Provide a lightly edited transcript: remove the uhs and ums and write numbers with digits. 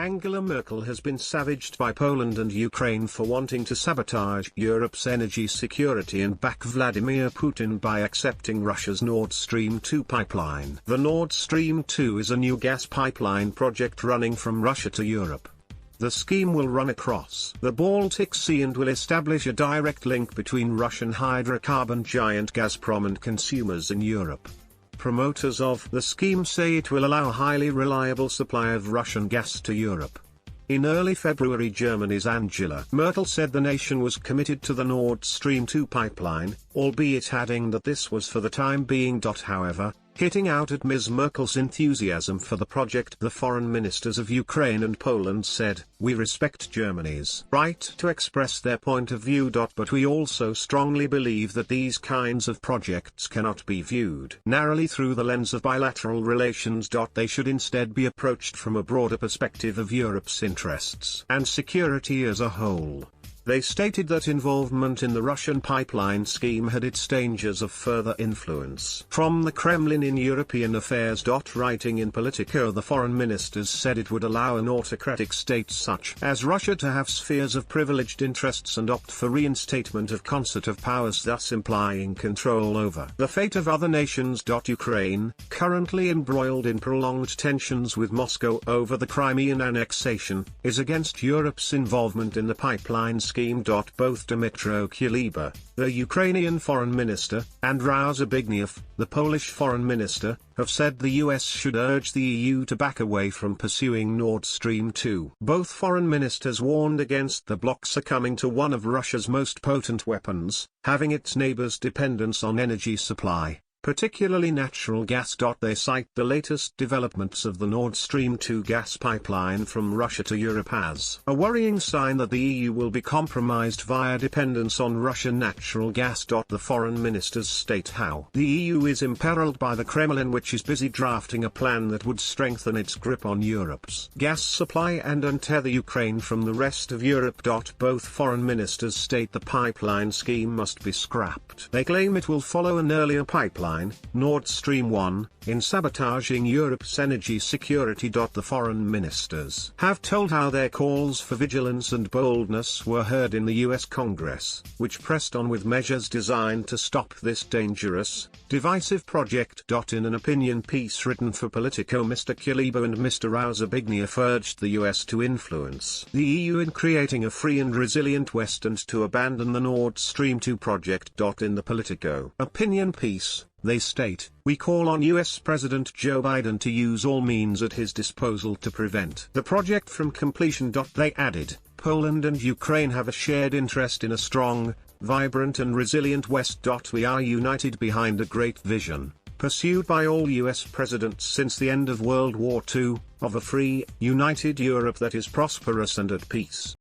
Angela Merkel has been savaged by Poland and Ukraine for wanting to sabotage Europe's energy security and back Vladimir Putin by accepting Russia's Nord Stream 2 pipeline. The Nord Stream 2 is a new gas pipeline project running from Russia to Europe. The scheme will run across the Baltic Sea and will establish a direct link between Russian hydrocarbon giant Gazprom and consumers in Europe. Promoters of the scheme say it will allow highly reliable supply of Russian gas to Europe. In early February, Germany's Angela Merkel said the nation was committed to the Nord Stream 2 pipeline, albeit adding that this was for the time being. However, hitting out at Ms. Merkel's enthusiasm for the project, the foreign ministers of Ukraine and Poland said, "We respect Germany's right to express their point of view, but we also strongly believe that these kinds of projects cannot be viewed narrowly through the lens of bilateral relations. They should instead be approached from a broader perspective of Europe's interests and security as a whole." They stated that involvement in the Russian pipeline scheme had its dangers of further influence from the Kremlin in European affairs. Writing in Politico, the foreign ministers said it would allow an autocratic state such as Russia to have spheres of privileged interests and opt for reinstatement of concert of powers, thus implying control over the fate of other nations. Ukraine, currently embroiled in prolonged tensions with Moscow over the Crimean annexation, is against Europe's involvement in the pipeline scheme. Both Dmytro Kuleba, the Ukrainian foreign minister, and Raul Zbigniew, the Polish foreign minister, have said the US should urge the EU to back away from pursuing Nord Stream 2. Both foreign ministers warned against the bloc succumbing to one of Russia's most potent weapons, having its neighbors' dependence on energy supply, particularly natural gas. They cite the latest developments of the Nord Stream 2 gas pipeline from Russia to Europe as a worrying sign that the EU will be compromised via dependence on Russian natural gas. The foreign ministers state how the EU is imperiled by the Kremlin, which is busy drafting a plan that would strengthen its grip on Europe's gas supply and untether Ukraine from the rest of Europe. Both foreign ministers state the pipeline scheme must be scrapped. They claim it will follow an earlier pipeline, Nord Stream 1, in sabotaging Europe's energy security. The foreign ministers have told how their calls for vigilance and boldness were heard in the US Congress, which pressed on with measures designed to stop this dangerous, divisive project. In an opinion piece written for Politico, Mr. Kuleba and Mr. Raul Zbigniew urged the US to influence the EU in creating a free and resilient West and to abandon the Nord Stream 2 project. In the Politico opinion piece, they state, "We call on US President Joe Biden to use all means at his disposal to prevent the project from completion." They added, "Poland and Ukraine have a shared interest in a strong, vibrant and resilient West. We are united behind a great vision, pursued by all US presidents since the end of World War II, of a free, united Europe that is prosperous and at peace."